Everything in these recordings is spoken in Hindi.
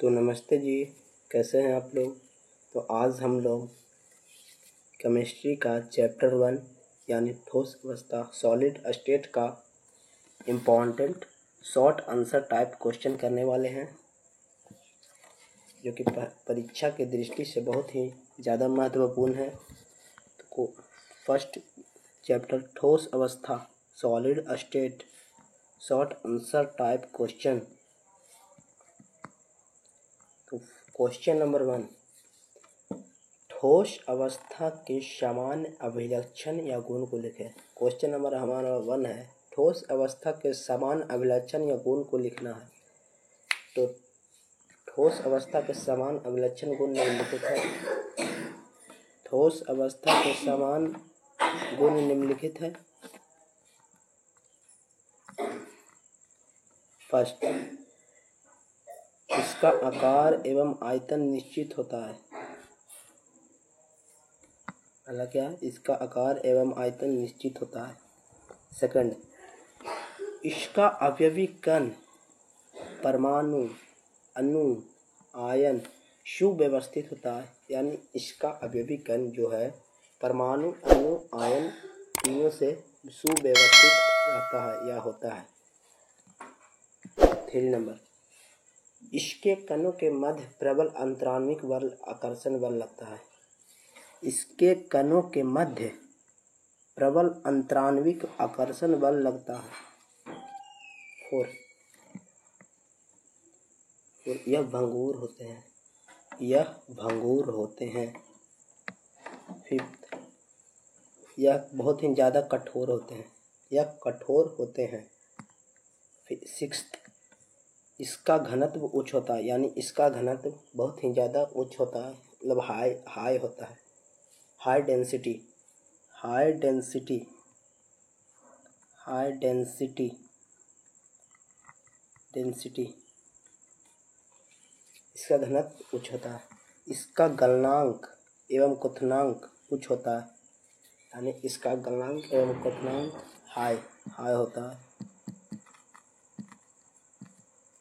तो नमस्ते जी, कैसे हैं आप लोग। तो आज हम लोग केमिस्ट्री का चैप्टर 1 यानी ठोस अवस्था सॉलिड स्टेट का important short answer type question करने वाले हैं, जो कि परीक्षा की दृष्टि से बहुत ही ज़्यादा महत्वपूर्ण है। तो फर्स्ट चैप्टर ठोस अवस्था solid state short answer type question. तो क्वेश्चन नंबर 1, ठोस अवस्था के सामान्य अभिलक्षण या गुण को लिखें। क्वेश्चन नंबर हमारा 1 है, ठोस अवस्था के सामान्य अभिलक्षण या गुण को लिखना है। तो ठोस अवस्था के सामान्य अभिलक्षण गुण निम्नलिखित है। ठोस अवस्था के सामान्य गुण निम्नलिखित है। फर्स्ट, इसका आकार एवं आयतन निश्चित होता है। पहला क्या है, इसका आकार एवं आयतन निश्चित होता है। सेकंड, इसका अवयवी कण परमाणु अणु आयन सुव्यवस्थित होता है, यानी इसका अवयवी कण जो है परमाणु अणु आयन तीनों से सुव्यवस्थित रहता है या होता है। 3 नंबर, इसके कणों के मध्य प्रबल अंतराण्विक बल आकर्षण बल लगता है। इसके कणों के मध्य प्रबल अंतराण्विक आकर्षण बल लगता है। 4, यह भंगुर होते हैं। यह भंगुर होते हैं। 5, यह बहुत ही ज़्यादा कठोर होते हैं। यह कठोर होते हैं। 6, इसका घनत्व उच्च होता है, यानी इसका घनत्व बहुत ही ज़्यादा उच्च होता है, मतलब हाई होता है। हाई डेंसिटी इसका घनत्व उच्च होता है। इसका गलनांक एवं क्वथनांक उच्च होता है, यानी इसका गलनांक एवं क्वथनांक हाई होता है,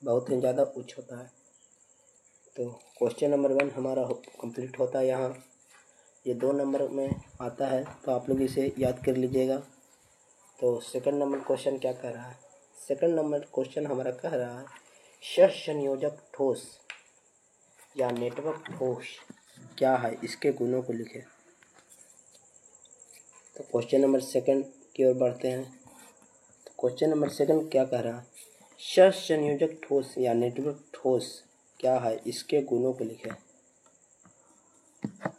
बहुत ही ज़्यादा उच्च होता है। तो क्वेश्चन नंबर 1 हमारा कंप्लीट होता है। यहाँ ये 2 नंबर में आता है, तो आप लोग इसे याद कर लीजिएगा। तो सेकंड नंबर क्वेश्चन क्या कह रहा है। सेकंड नंबर क्वेश्चन हमारा कह रहा है, सहसंयोजक ठोस या नेटवर्क ठोस क्या है, इसके गुणों को लिखें। तो क्वेश्चन नंबर सेकंड की ओर बढ़ते हैं। तो क्वेश्चन नंबर सेकंड क्या कह रहा है, सहसंयोजक ठोस या नेटवर्क ठोस क्या है, इसके गुणों को लिखें।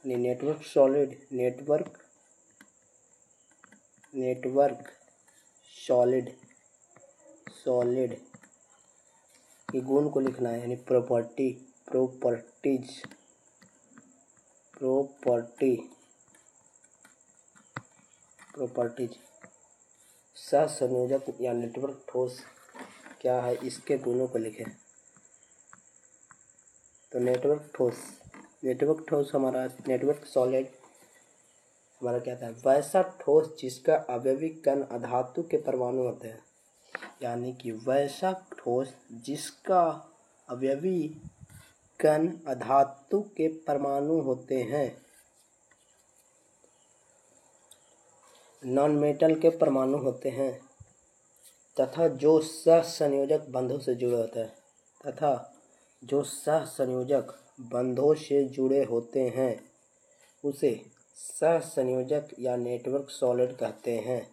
नेटवर्क सॉलिड सॉलिड के गुण को लिखना है, यानी प्रॉपर्टीज। सहसंयोजक या नेटवर्क ठोस क्या है, इसके गुणों को लिखें। तो नेटवर्क ठोस हमारा नेटवर्क सॉलिड हमारा क्या था, वैसा ठोस जिसका अवयवी कण अधातु के परमाणु होते हैं, यानी कि वैसा ठोस जिसका अवयवी कण अधातु के परमाणु होते हैं, नॉन मेटल के परमाणु होते हैं, तथा जो सहसंयोजक बंधों से जुड़े होते हैं उसे सहसंयोजक या नेटवर्क सॉलिड कहते हैं।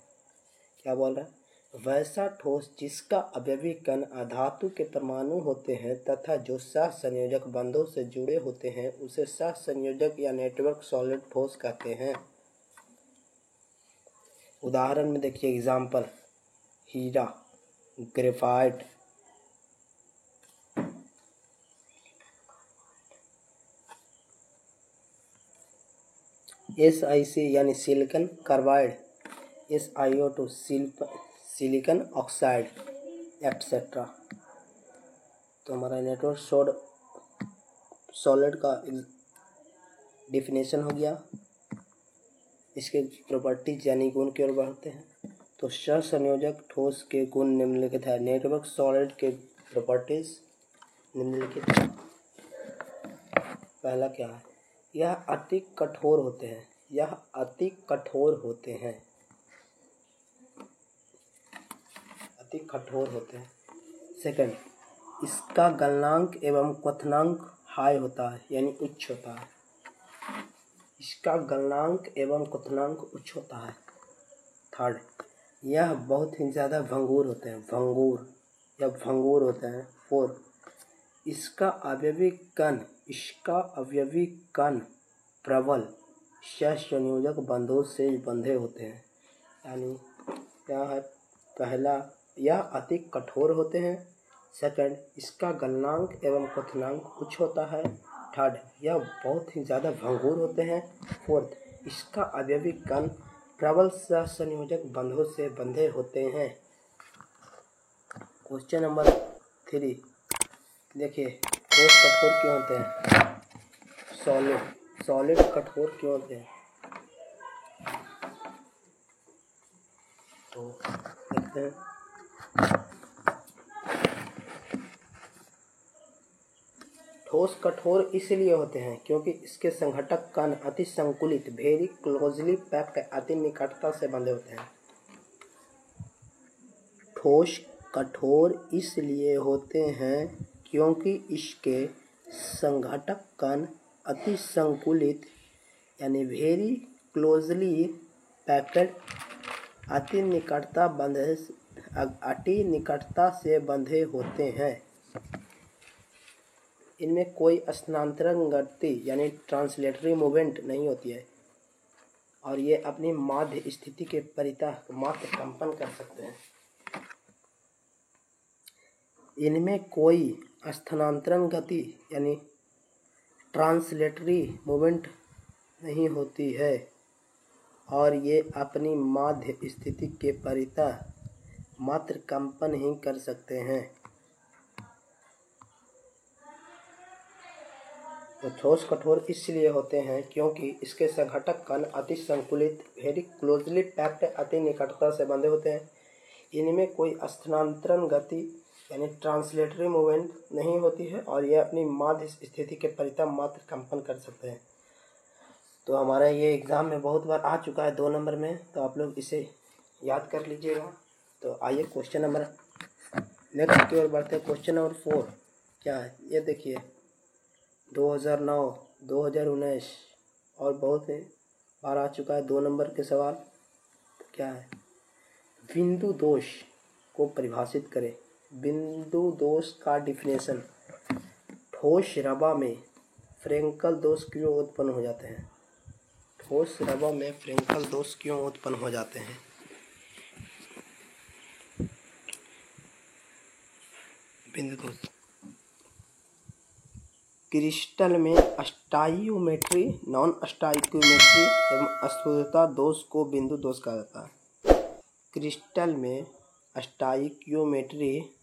क्या बोल रहा है, वैसा ठोस जिसका अवयवी कण अधातु के परमाणु होते हैं तथा जो सहसंयोजक बंधों से जुड़े होते हैं उसे सहसंयोजक या नेटवर्क सॉलिड ठोस कहते हैं। उदाहरण में देखिए, एग्जाम्पल, हीरा, ग्रेफाइट, SiC यानी silicon carbide, SiO2 silicon oxide etcetera. तो हमारा नेटवर्क सॉलिड का डिफिनेशन हो गया। इसके प्रॉपर्टीज यानी गुण की ओर बढ़ते हैं। तो सहसंयोजक ठोस के गुण निम्नलिखित है। नेटवर्क सॉलिड के प्रॉपर्टीज निम्नलिखित है। पहला क्या है, यह अति कठोर होते हैं, यह अति कठोर होते हैं, अति कठोर होते हैं। सेकंड, इसका गलनांक एवं क्वथनांक हाई होता है यानी उच्च होता है, इसका गलनांक एवं क्वथनांक उच्च होता है। थर्ड, यह बहुत ही ज़्यादा भंगुर होते हैं, भंगुर या भंगुर होते हैं। फोर्थ, इसका अवयवी कण प्रबल सहसंयोजक बंधों से बंधे होते हैं। यानी क्या है, पहला यह अति कठोर होते हैं। सेकंड, इसका गलनांक एवं क्वथनांक उच्च होता है। थर्ड, यह बहुत ही ज़्यादा भंगुर होते हैं। फोर्थ, इसका अवयवी कण प्रबल सहसंयोजक बंधों से बंधे होते हैं। क्वेश्चन नंबर 3 देखिए, ठोस कठोर क्यों होते हैं, सॉलिड कठोर क्यों होते हैं, तो देखते हैं। ठोस कठोर इसलिए होते हैं क्योंकि इसके संघटक कण अति संकुलित वेरी क्लोजली पैक्ड अति निकटता से बंधे होते हैं। ठोस कठोर इसलिए होते हैं क्योंकि इसके संघटक कण अति संकुलित यानी वेरी क्लोजली पैक्ड अति निकटता से बंधे होते हैं। इनमें कोई स्थानांतरण गति यानी ट्रांसलेटरी मूवमेंट नहीं होती है और ये अपनी माध्य स्थिति के परितः मात्र कंपन कर सकते हैं। इनमें कोई स्थानांतरण गति यानी ट्रांसलेटरी मूवमेंट नहीं होती है और ये अपनी माध्य स्थिति के परितः मात्र कंपन ही कर सकते हैं। तो ठोस कठोर इसलिए होते हैं क्योंकि इसके संघटक कण अति संकुलित वेरी क्लोजली पैक्ड अति निकटता से बंधे होते हैं। इनमें कोई स्थानांतरण गति यानी ट्रांसलेटरी मूवमेंट नहीं होती है और यह अपनी माध्य स्थिति के परितः मात्र कंपन कर सकते हैं। तो हमारा ये एग्ज़ाम में बहुत बार आ चुका है 2 नंबर में, तो आप लोग इसे याद कर लीजिएगा। तो आइए क्वेश्चन नंबर नेक्स्ट की ओर बढ़ते हैं। क्वेश्चन नंबर 4 क्या है, ये देखिए 2009, 2019 और बहुत बार आ चुका है 2 नंबर के सवाल। तो क्या है, बिंदु दोष को परिभाषित करें। बिंदु दोष का डिफिनेशन, ठोस रबा में फ्रेंकल दोष क्यों उत्पन्न हो जाते हैं, ठोस रबा में फ्रेंकल दोष क्यों उत्पन्न हो जाते हैं। बिंदु दोष क्रिस्टल में स्टाइयोमेट्री, नॉन स्टाइयोमेट्री एवं अशुद्धता दोष को बिंदु दोष कहा जाता है। क्रिस्टल में स्टाइयोमेट्री,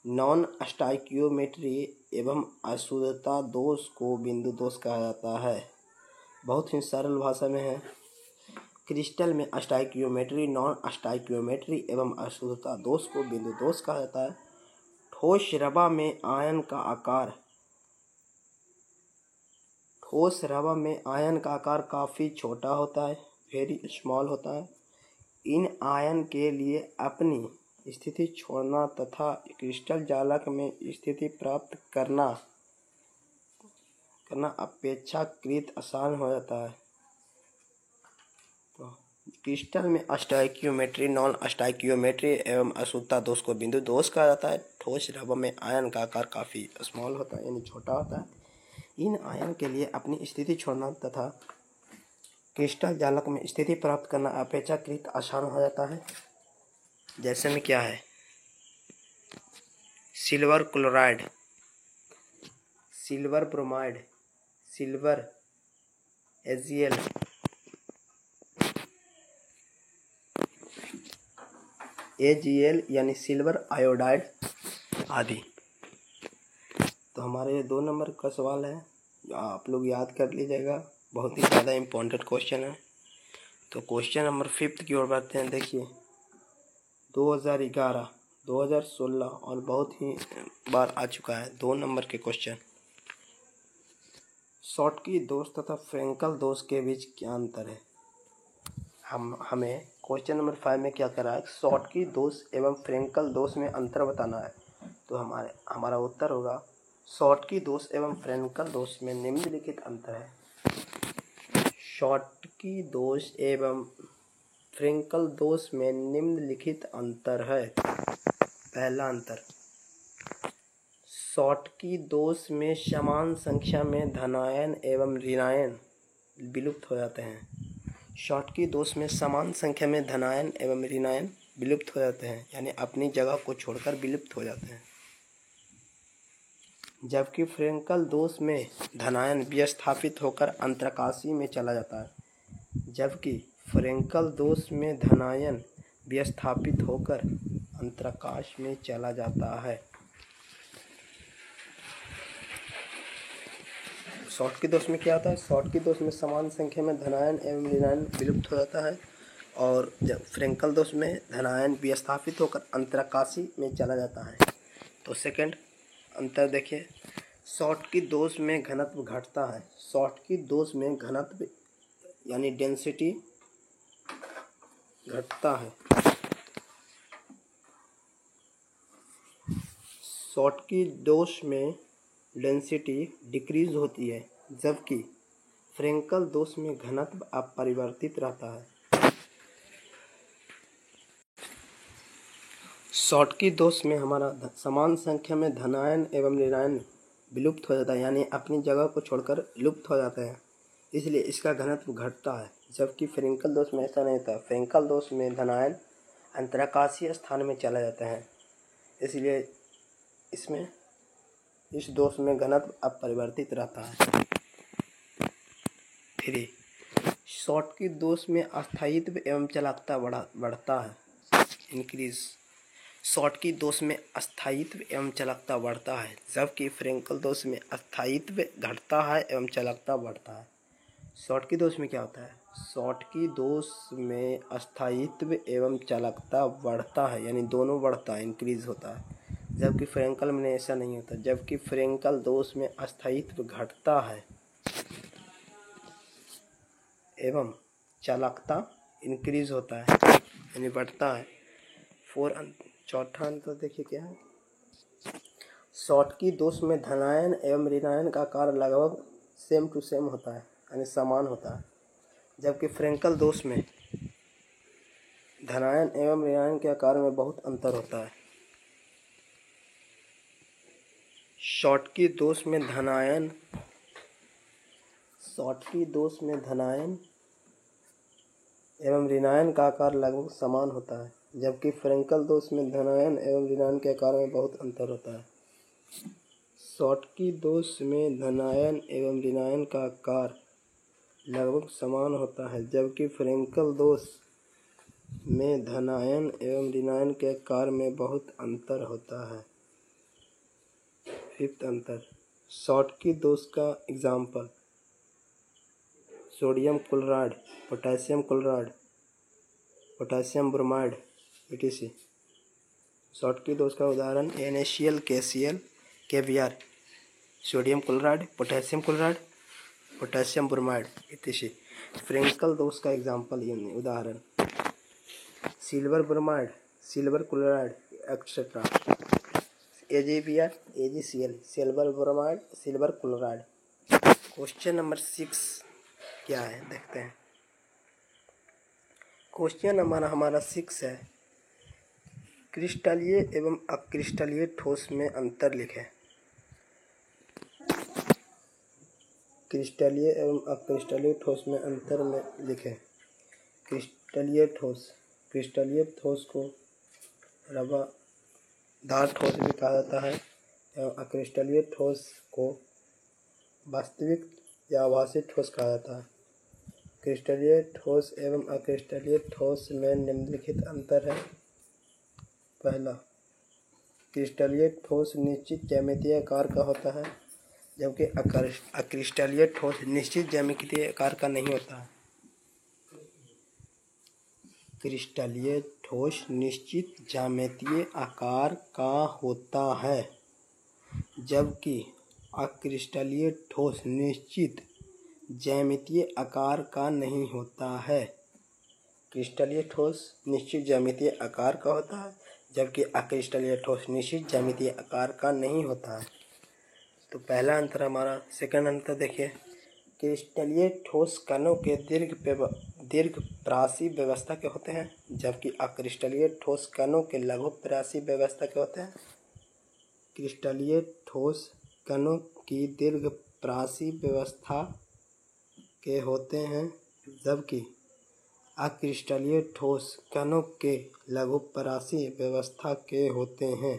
नॉन स्टाइयोमेट्री एवं अशुद्धता दोष को बिंदु दोष कहा जाता है। बहुत ही सरल भाषा में है, क्रिस्टल में स्टाइयोमेट्री, नॉन स्टाइयोमेट्री एवं अशुद्धता दोष को बिंदु दोष कहा जाता है। ठोस रबा में आयन का आकार, ठोस रबा में आयन का आकार काफ़ी छोटा होता है, वेरी स्मॉल होता है। इन आयन के लिए अपनी स्थिति छोड़ना तथा क्रिस्टल जालक में स्थिति प्राप्त करना अपेक्षाकृत आसान हो जाता है। तो क्रिस्टल में स्टाइकियोमेट्री, नॉन स्टाइकियोमेट्री एवं अशुद्धता दोष को बिंदु दोष कहा जाता है। ठोस रबा में आयन का आकार काफ़ी स्मॉल होता है यानी छोटा होता है। इन आयन के लिए अपनी स्थिति छोड़ना तथा क्रिस्टल जालक में स्थिति प्राप्त करना अपेक्षाकृत आसान हो जाता है। जैसे में क्या है, silver chloride, silver bromide, silver AGL, AgL यानी सिल्वर आयोडाइड आदि। तो हमारे 2 नंबर का सवाल है, आप लोग याद कर लीजिएगा, बहुत ही ज़्यादा इम्पोर्टेंट क्वेश्चन है। तो क्वेश्चन नंबर 5 की ओर बढ़ते हैं। देखिए 2011, 2016 और बहुत ही बार आ चुका है 2 नंबर के क्वेश्चन। शॉटकी दोष तथा फ्रेंकल दोष के बीच क्या अंतर है? हमें क्वेश्चन नंबर 5 में क्या करा है, शॉटकी दोष एवं फ्रेंकल दोष में अंतर बताना है। तो हमारा उत्तर होगा शॉटकी दोष एवं फ्रेंकल दोष में निम्नलिखित अंतर है। शॉटकी दोष एवं फ्रेंकल दोष में निम्नलिखित अंतर है। पहला अंतर, शॉटकी दोष में समान संख्या में धनायन एवं ऋणायन विलुप्त हो जाते हैं। शॉटकी दोष में समान संख्या में धनायन एवं ऋणायन विलुप्त हो जाते हैं, यानी अपनी जगह को छोड़कर विलुप्त हो जाते हैं। जबकि फ्रेंकल दोष में धनायन विस्थापित होकर अंतराकाशी में चला जाता है। जबकि फ्रेंकल दोष में धनायन विस्थापित होकर अंतराकाश में चला जाता है। शॉटकी दोष में क्या होता है? शॉटकी दोष में समान संख्या में धनायन एवं ऋणायन विलुप्त हो जाता है, और जब फ्रेंकल दोष में धनायन विस्थापित होकर अंतराकाशी में चला जाता है। तो सेकंड अंतर देखिए, शॉटकी दोष में घनत्व घटता है। शॉटकी दोष में घनत्व यानी डेंसिटी घटता है। शॉटकी दोष में डेंसिटी डिक्रीज होती है, जबकि फ्रेंकल दोष में घनत्व अपरिवर्तित रहता है। शॉटकी दोष में हमारा समान संख्या में धनायन एवं ऋणायन विलुप्त हो जाता है, यानी अपनी जगह को छोड़कर लुप्त हो जाते हैं, इसलिए इसका घनत्व घटता है। जबकि फ्रेंकल दोष में ऐसा नहीं होता। फ्रेंकल दोष में धनायन अंतराकाशीय स्थान में चला जाता है, इसलिए इस दोष में घनत्व अपरिवर्तित रहता है। 3 शॉटकी दोष में अस्थायित्व एवं चालकता बढ़ता है, इंक्रीज। शॉटकी दोष में अस्थायित्व एवं चालकता बढ़ता है, जबकि फ्रेंकल दोष में अस्थायित्व घटता है एवं चालकता बढ़ता है। शॉटकी दोष में क्या होता है? शॉटकी दोष में अस्थायित्व एवं चालकता बढ़ता है, यानी दोनों बढ़ता है, इंक्रीज होता है। जबकि फ्रेंकल में ऐसा नहीं होता। जबकि फ्रेंकल दोष में अस्थायित्व घटता है एवं चालकता इंक्रीज होता है, यानी बढ़ता है। चौथा अंतर देखिए क्या है, शॉटकी दोष में धनायन एवं ऋणायन का कार्य लगभग सेम टू सेम होता है, यानी समान होता है। जबकि फ्रेंकल दोष में धनायन एवं ऋणायन के आकार में बहुत अंतर होता है। शॉटकी दोष में धनायन एवं ऋणायन का आकार लगभग समान होता है, जबकि फ्रेंकल दोष में धनायन एवं ऋणायन के आकार में बहुत अंतर होता है। शॉटकी दोष में धनायन एवं ऋणायन का आकार लगभग समान होता है, जबकि फ्रेंकल दोष में धनायन एवं ऋणायन के आकार में बहुत अंतर होता है। 5th अंतर, शॉटकी दोष का example sodium chloride, potassium chloride, potassium bromide etc। Schottky दोष का उदाहरण NaCl, KCl, KBr, sodium chloride, potassium chloride, potassium bromide etc। Frenkel दोष का एग्जाम्पल यानी उदाहरण silver bromide, silver chloride etcetera. AgBr, AgCl, silver bromide, silver chloride. Question number 6 क्या है देखते हैं। क्वेश्चन नंबर हमारा 6 है, क्रिस्टलीय एवं अक्रिस्टलीय ठोस में अंतर लिखें। क्रिस्टलीय एवं अक्रिस्टलीय ठोस में अंतर में लिखें। क्रिस्टलीय ठोस को रवादार ठोस भी कहा जाता है एवं अक्रिस्टलीय ठोस को वास्तविक या आभासी ठोस कहा जाता है। क्रिस्टलीय ठोस एवं अक्रिस्टलीय ठोस में निम्नलिखित अंतर है। पहला, क्रिस्टलीय ठोस निश्चित ज्यामितीय आकार का होता है, जबकि अक्रिस्टलीय ठोस निश्चित ज्यामितीय आकार का नहीं होता है। क्रिस्टलीय ठोस निश्चित ज्यामितीय आकार का होता है, जबकि अक्रिस्टलीय ठोस निश्चित ज्यामितीय आकार का नहीं होता है। क्रिस्टलीय ठोस निश्चित ज्यामितीय आकार का होता है, जबकि अक्रिस्टलीय ठोस निश्चित ज्यामितीय आकार का नहीं होता है। तो पहला अंतर हमारा, सेकंड अंतर देखिए, क्रिस्टलीय ठोस कणों के दीर्घ-प्रासी व्यवस्था के होते हैं, जबकि अक्रिस्टलीय ठोस कणों के लघु-प्रासी व्यवस्था के होते हैं। क्रिस्टलीय ठोस कणों की दीर्घ-प्रासी व्यवस्था के होते हैं, जबकि अक्रिस्टलीय ठोस कणों के लघु-प्रासी व्यवस्था के होते हैं।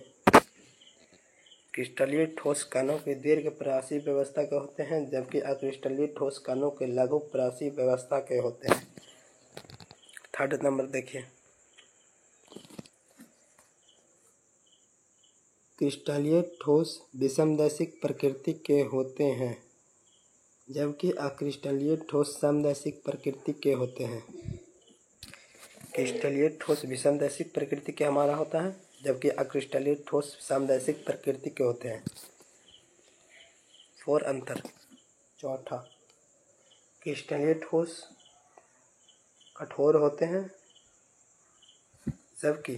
क्रिस्टलीय ठोस कणों के दीर्घ-प्रासी व्यवस्था के होते हैं, जबकि अक्रिस्टलीय ठोस कणों के लघु-प्रासी व्यवस्था के होते हैं। थर्ड नंबर देखिए, क्रिस्टलीय ठोस विषमदैशिक प्रकृति के होते हैं, जबकि अक्रिस्टलीय ठोस समदैशिक प्रकृति के होते हैं। क्रिस्टलीय ठोस विषमदैशिक प्रकृति के हमारा होता है, जबकि अक्रिस्टलीय ठोस समदैशिक प्रकृति के होते हैं। फोर अंतर। चौथा, क्रिस्टलीय ठोस कठोर होते हैं, जबकि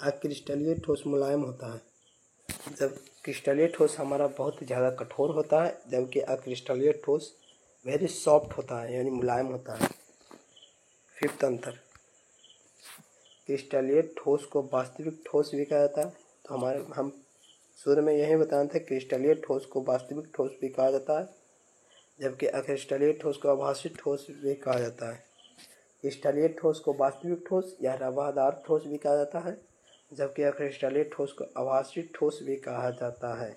अक्रिस्टलीय ठोस मुलायम होता है। जब क्रिस्टलीय ठोस हमारा बहुत ज़्यादा कठोर होता है, जबकि अक्रिस्टलीय ठोस वेरी सॉफ्ट होता है, यानी मुलायम होता है। फिफ्थ अंतर, क्रिस्टलीय ठोस को वास्तविक ठोस भी कहा जाता है। तो हम शुरू में यही बताए थे, क्रिस्टलीय ठोस को वास्तविक ठोस भी कहा जाता है, जबकि अक्रिस्टलीय ठोस को आभासी ठोस भी कहा जाता है। क्रिस्टलीय ठोस को वास्तविक ठोस या रवादार ठोस भी कहा जाता है, जबकि अक्रिस्टलीय ठोस को आभासी ठोस भी कहा जाता है।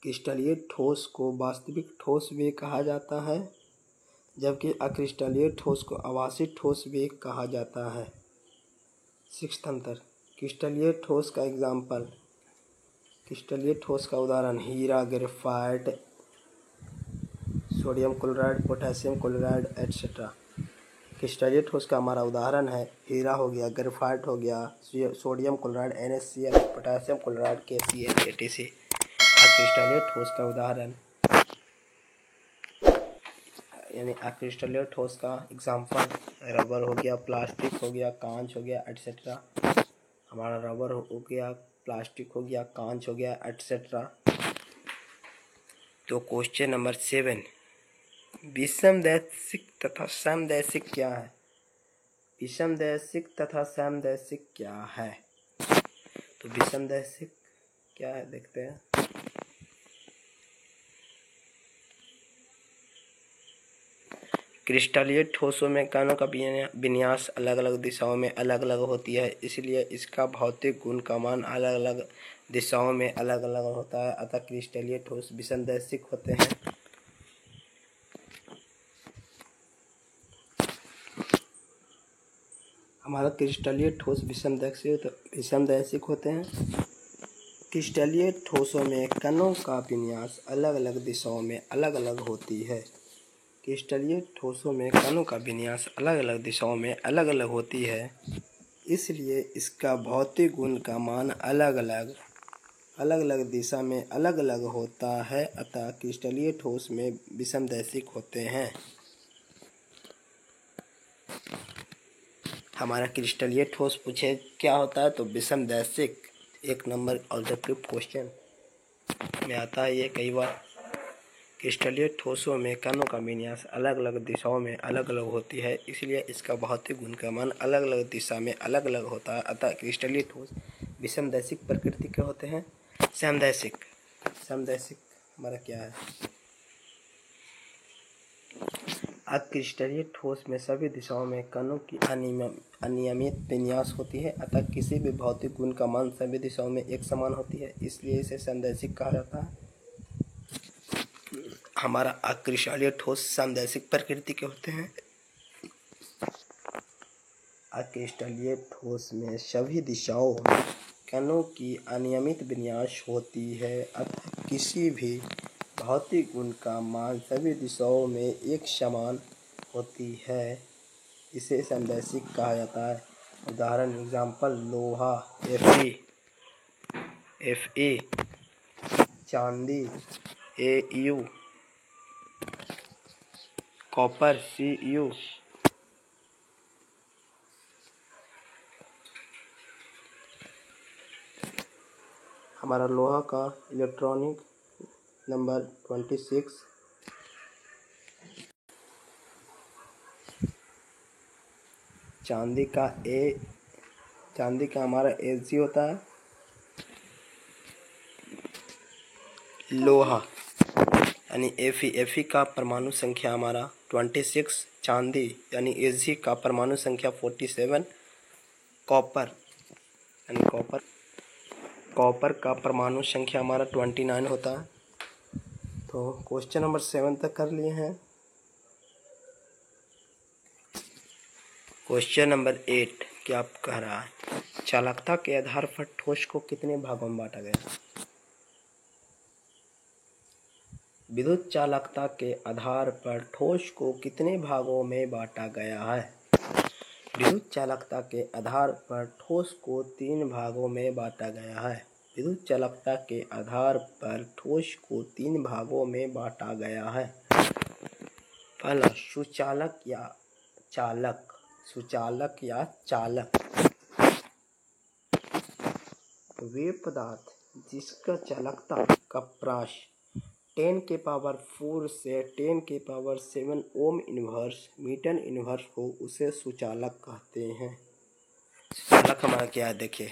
क्रिस्टलीय ठोस को वास्तविक ठोस भी कहा जाता है, जबकि अक्रिस्टलीय ठोस को आभासी ठोस भी कहा जाता है। सिक्स्थ अंतर, क्रिस्टलीय ठोस का एग्जाम्पल, क्रिस्टलीय ठोस का उदाहरण हीरा, graphite, sodium chloride, potassium chloride etcetera. क्रिस्टलीय ठोस का हमारा उदाहरण है हीरा हो गया, ग्रेफाइट हो गया, sodium chloride NaCl, potassium chloride KCl etc। क्रिस्टलीय ठोस का उदाहरण यानी अक्रिस्टलीय ठोस का एग्जाम्पल रबर हो गया, प्लास्टिक हो गया, कांच हो गया एटसेट्रा। हमारा रबर हो गया, प्लास्टिक हो गया, कांच हो गया एटसेट्रा। तो क्वेश्चन नंबर 7, विषमदैशिक तथा समदैशिक क्या है? विषमदैशिक तथा समदैशिक क्या है? तो विषमदैशिक क्या है देखते हैं। क्रिस्टलीय ठोसों में कणों का विन्यास अलग अलग दिशाओं में अलग अलग होती है, इसलिए इसका भौतिक गुण का मान अलग अलग दिशाओं में अलग अलग होता है। अतः क्रिस्टलीय ठोस विषमदैशिक होते हैं। हमारा क्रिस्टलीय ठोस विषमदैशिक होते हैं। क्रिस्टलीय ठोसों में कणों का विन्यास अलग अलग दिशाओं में अलग अलग होती है। क्रिस्टलीय ठोसों में कणों का विन्यास अलग अलग दिशाओं में अलग अलग होती है, इसलिए इसका भौतिक गुण का मान अलग अलग दिशा में अलग अलग होता है। अतः क्रिस्टलीय ठोस में विषमदैशिक होते हैं। हमारा क्रिस्टलीय ठोस पूछे क्या होता है, तो विषमदैशिक 1 नंबर ऑब्जेक्टिव क्वेश्चन में आता है ये कई बार। क्रिस्टलीय ठोसों में कणों का विन्यास अलग अलग दिशाओं में अलग अलग होती है, इसलिए इसका भौतिक गुण का मान अलग अलग दिशा में अलग अलग होता है। अतः क्रिस्टलीय ठोस विषमदैशिक प्रकृति के होते हैं। समदैशिक हमारा क्या है? अक्रिस्टलीय ठोस में सभी दिशाओं में कणों की अनियमित विन्यास होती है, अतः किसी भी भौतिक गुण का मान सभी दिशाओं में एक समान होती है, इसलिए इसे समदैशिक कहा जाता है। हमारा अक्रिस्टलीय ठोस समदैशिक प्रकृति के होते हैं। अक्रिस्टलीय ठोस में सभी दिशाओं में कणों की अनियमित विन्यास होती है, अतः किसी भी भौतिक गुण का मान सभी दिशाओं में एक समान होती है, इसे समदैशिक कहा जाता है। उदाहरण एग्जाम्पल लोहा Fe चांदी, AU, कॉपर, CU, हमारा लोहा का इलेक्ट्रॉनिक नंबर 26, चांदी का हमारा Ag होता है। लोहा यानी Fe का परमाणु संख्या हमारा 26, चांदी यानी Ag का परमाणु संख्या 47, कॉपर यानी कॉपर का परमाणु संख्या हमारा 29 होता है। तो क्वेश्चन नंबर 7 तक कर लिए हैं। क्वेश्चन नंबर 8 क्या कह रहा है, चालकता के आधार पर ठोस को कितने भागों में बांटा गया। विद्युत चालकता के आधार पर ठोस को कितने भागों में बांटा गया है। विद्युत चालकता के आधार पर ठोस को 3 भागों में बांटा गया है। विद्युत चालकता के आधार पर ठोस को 3 भागों में बांटा गया है। पहला सुचालक या चालक। वे पदार्थ जिसका चालकता का प्राश 10⁴ से 10⁷ ओम इनवर्स मीटर इनवर्स हो उसे सुचालक कहते हैं। सुचालक हमारा क्या है देखिए,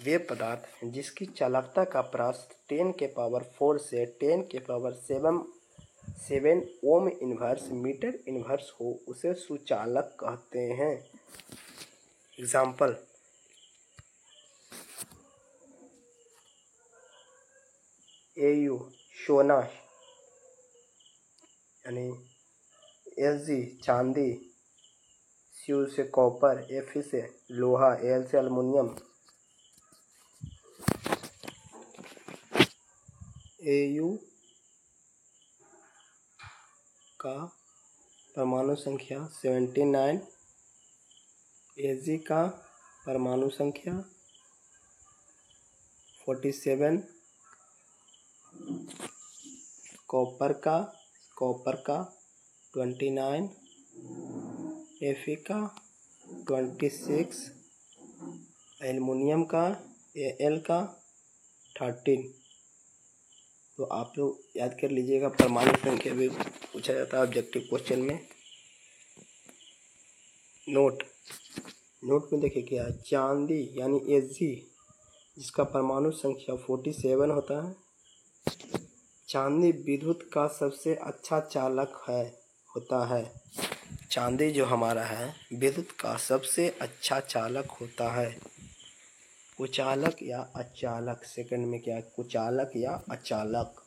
वे पदार्थ जिसकी चालकता का प्राश 10⁴ से 10⁷ ओम इनवर्स मीटर इनवर्स हो उसे सुचालक कहते हैं। एग्जाम्पल, AU सोना यानी Ag चांदी, Cu से कॉपर, Fe से लोहा, Al से एल्युमिनियम। AU का परमाणु संख्या 79, Ag का परमाणु संख्या 47, कॉपर का 29, Fe का 26, एल्युमिनियम का Al का 13। तो आप लोग याद कर लीजिएगा, परमाणु संख्या भी पूछा जाता है ऑब्जेक्टिव क्वेश्चन में। नोट में देखिए क्या है, चांदी यानी Ag जिसका परमाणु संख्या 47 होता है। चांदी विद्युत का सबसे अच्छा चालक होता है। चांदी जो हमारा है विद्युत का सबसे अच्छा चालक होता है। कुचालक या अचालक, सेकंड में क्या है, कुचालक या अचालक।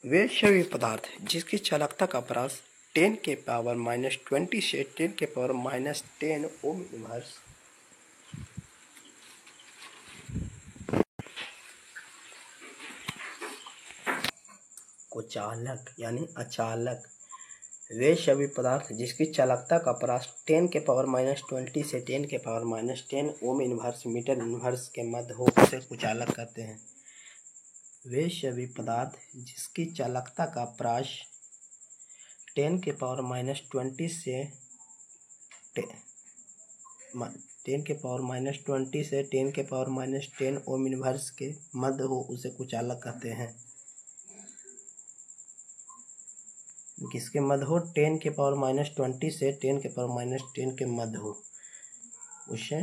वे सभी पदार्थ जिसकी चालकता का प्राश 10⁻⁻20 से 10⁻⁻10 ओम इनवर्स कुचालक यानी अचालक। वे सभी पदार्थ जिसकी चालकता का प्राश 10⁻⁻20 से 10⁻⁻10 ओम इनवर्स मीटर इनवर्स के मध्य हो उसे कुचालक कहते हैं। वे सभी पदार्थ जिसकी चालकता का प्राश 10⁻⁻20 से 10⁻10 ओम इनवर्स के मध्य हो उसे कुचालक कहते हैं। किसके मध्य हो, 10⁻20 से 10⁻10 के मध्य हो उसे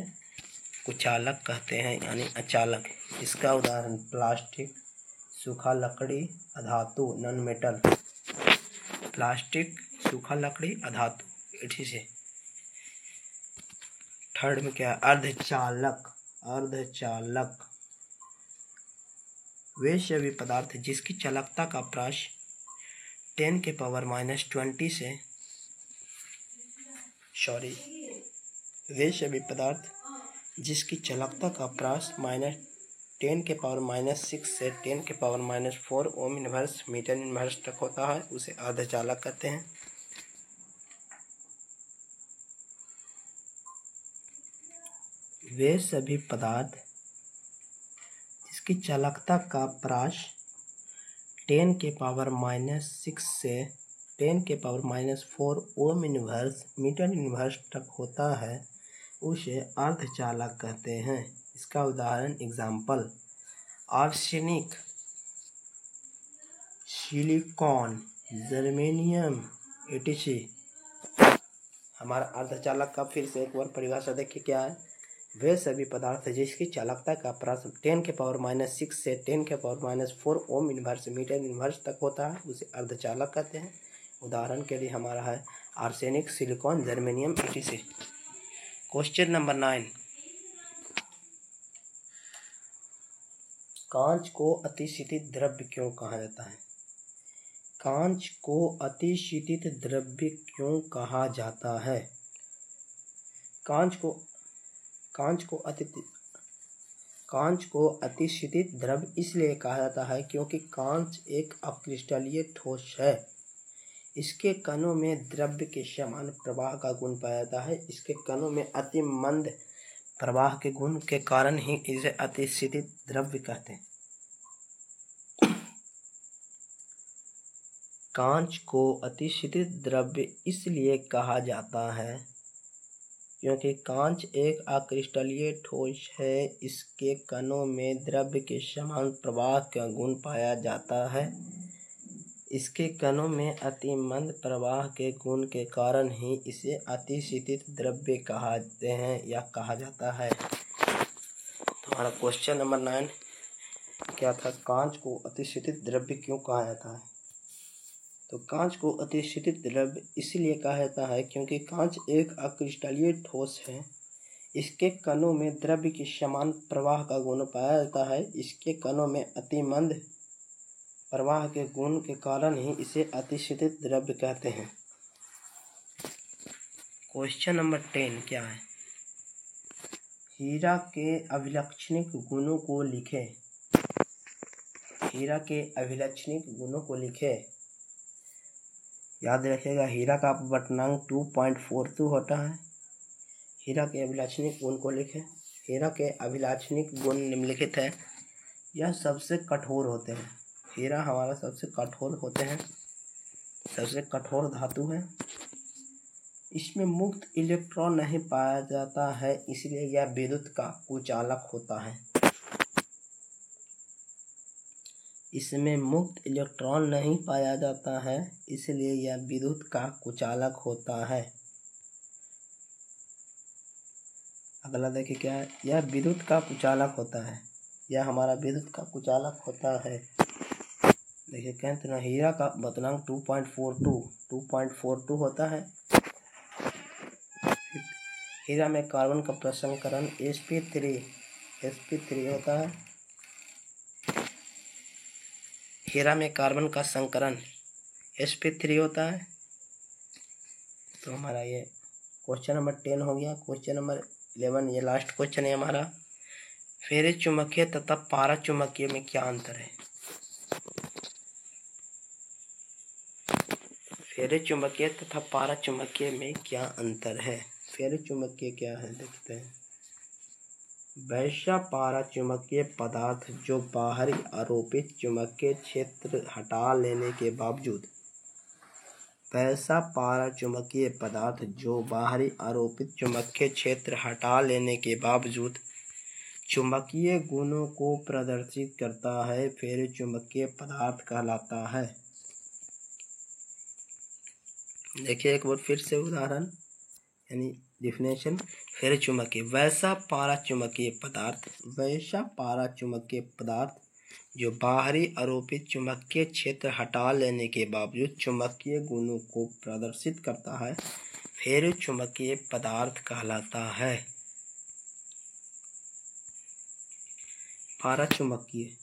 कुचालक कहते हैं यानी अचालक। इसका उदाहरण प्लास्टिक, सूखा लकड़ी, अधातु नॉन मेटल। प्लास्टिक, सूखा लकड़ी, अधातु। इसी से थर्ड में क्या है, अर्धचालक। वे सभी पदार्थ जिसकी चालकता का प्राश 10⁻20 से वे सभी पदार्थ जिसकी चालकता का प्राश 10⁻6 से 10⁻4 ओम इनवर्स मीटर इनवर्स तक होता है उसे अर्धचालक कहते हैं। वे सभी पदार्थ इसकी चालकता का प्रकाश 10⁻⁻6 से 10⁻⁻4 ओम इनवर्स मीटर इनवर्स तक होता है, उसे अर्धचालक कहते हैं। इसका उदाहरण example arsenic, silicon, germanium etc। हमारा अर्धचालक का फिर से एक बार परिभाषा देखिए क्या है। वे सभी पदार्थ जिसकी चालकता का प्रकाश 10⁻⁻6 से 10⁻⁻4 ओम इनवर्स मीटर इनवर्स तक होता है, उसे अर्धचालक कहते हैं। उदाहरण के लिए हमारा है arsenic, silicon, germanium etc। Question number 9, कांच को अतिशीतित द्रव्य क्यों कहा जाता है? कांच को अतिशीतित द्रव्य क्यों कहा जाता है? कांच को अतिशीतित द्रव्य इसलिए कहा जाता है क्योंकि कांच एक अक्रिस्टलीय ठोस है। इसके कणों में द्रव्य के समान प्रवाह का गुण पाया जाता है। इसके कणों में अति मंद प्रवाह के गुण के कारण ही इसे अतिशीतित द्रव्य कहते हैं। कांच को अतिशीतित द्रव्य इसलिए कहा जाता है क्योंकि कांच एक अक्रिस्टलीय ठोस है। इसके कणों में द्रव्य के समान प्रवाह का गुण पाया जाता है। इसके कणों में अति मंद प्रवाह के गुण के कारण ही इसे अतिशीतित द्रव्य कहते हैं या कहा जाता है। हमारा क्वेश्चन नंबर 9 क्या था? कांच को अतिशीतित द्रव्य क्यों कहा जाता है? तो कांच को अतिशीतित द्रव्य इसलिए कहा जाता है क्योंकि कांच एक अक्रिस्टलीय ठोस है। इसके कणों में द्रव्य के समान प्रवाह का गुण पाया जाता है। इसके कणों में अति मंद प्रवाह के गुण के कारण ही इसे अतिशीतित द्रव्य कहते हैं। क्वेश्चन नंबर 10 क्या है? हीरा के अभिलक्षणिक गुणों को लिखे। हीरा के अभिलक्षणिक गुणों को लिखे। याद रखिएगा, हीरा का अपवर्तनांक 2.42 होता है। हीरा के अभिलक्षणिक गुण को लिखे। हीरा के अभिलक्षणिक गुण निम्नलिखित है। यह सबसे कठोर होते हैं। हीरा हमारा सबसे कठोर होते हैं, सबसे कठोर धातु है। इसमें मुक्त इलेक्ट्रॉन नहीं पाया जाता है, इसलिए यह विद्युत का कुचालक होता है। इसमें मुक्त इलेक्ट्रॉन नहीं पाया जाता है, इसलिए यह विद्युत का कुचालक होता है। अगला देखिए क्या है? यह विद्युत का कुचालक होता है। यह हमारा विद्युत का कुचालक होता है। देखिए कहते ना, हीरा का अपवर्तनांक 2.42 होता है। हीरा में कार्बन का प्रसंकरण sp3 होता है। हीरा में कार्बन का संकरण sp3 होता है। तो हमारा ये क्वेश्चन नंबर 10 हो गया। क्वेश्चन नंबर 11 ये लास्ट क्वेश्चन है हमारा। फेरे चुंबकीय तथा पारा चुंबकीय में क्या अंतर है? फेरे चुंबकीय तथा पारा चुंबकीय में क्या अंतर है? फेरे चुंबकीय क्या है देखते हैं। वैसा पारा चुंबकीय पदार्थ जो बाहरी आरोपित चुंबकीय क्षेत्र हटा लेने के बावजूद वैसा पारा चुंबकीय पदार्थ जो बाहरी आरोपित चुंबकीय क्षेत्र हटा लेने के बावजूद चुंबकीय गुणों को प्रदर्शित करता है, फेरे चुंबकीय पदार्थ कहलाता है। देखिए एक बार फिर से उदाहरण यानी डिफिनेशन। फेरे चुंबकीय वैसा पारा चुंबकीय पदार्थ जो बाहरी आरोपित चुंबकीय क्षेत्र हटा लेने के बावजूद चुंबकीय गुणों को प्रदर्शित करता है, फेरे चुंबकीय पदार्थ कहलाता है। पारा चुंबकीय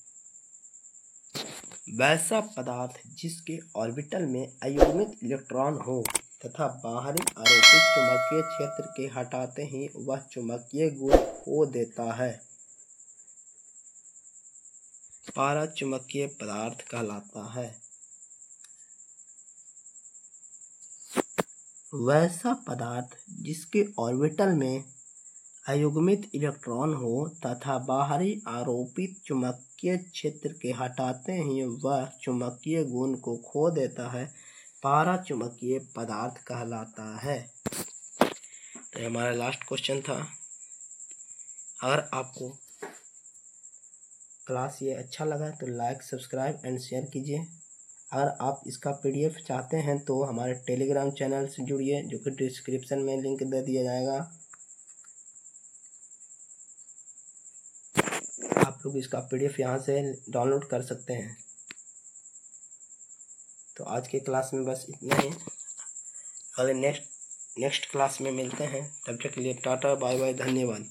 वैसा पदार्थ जिसके ऑर्बिटल में अयोनित इलेक्ट्रॉन हो तथा बाहरी आरोपित चुंबकीय क्षेत्र के हटाते ही वह चुंबकीय गुण खो देता है, पारा चुंबकीय पदार्थ कहलाता है। वैसा पदार्थ जिसके ऑर्बिटल में अयुग्मित इलेक्ट्रॉन हो तथा बाहरी आरोपित चुंबकीय क्षेत्र के हटाते ही वह चुंबकीय गुण को खो देता है, पारा चुंबकीय पदार्थ कहलाता है। तो हमारा लास्ट क्वेश्चन था। अगर आपको क्लास ये अच्छा लगा तो लाइक, सब्सक्राइब एंड शेयर कीजिए। अगर आप इसका PDF चाहते हैं तो हमारे टेलीग्राम चैनल से जुड़िए, जो कि डिस्क्रिप्शन में लिंक दे दिया जाएगा। आप लोग इसका PDF यहाँ से डाउनलोड कर सकते हैं। तो आज के क्लास में बस इतना ही। अगले नेक्स्ट क्लास में मिलते हैं। तब तक के लिए टाटा, बाय बाय, धन्यवाद।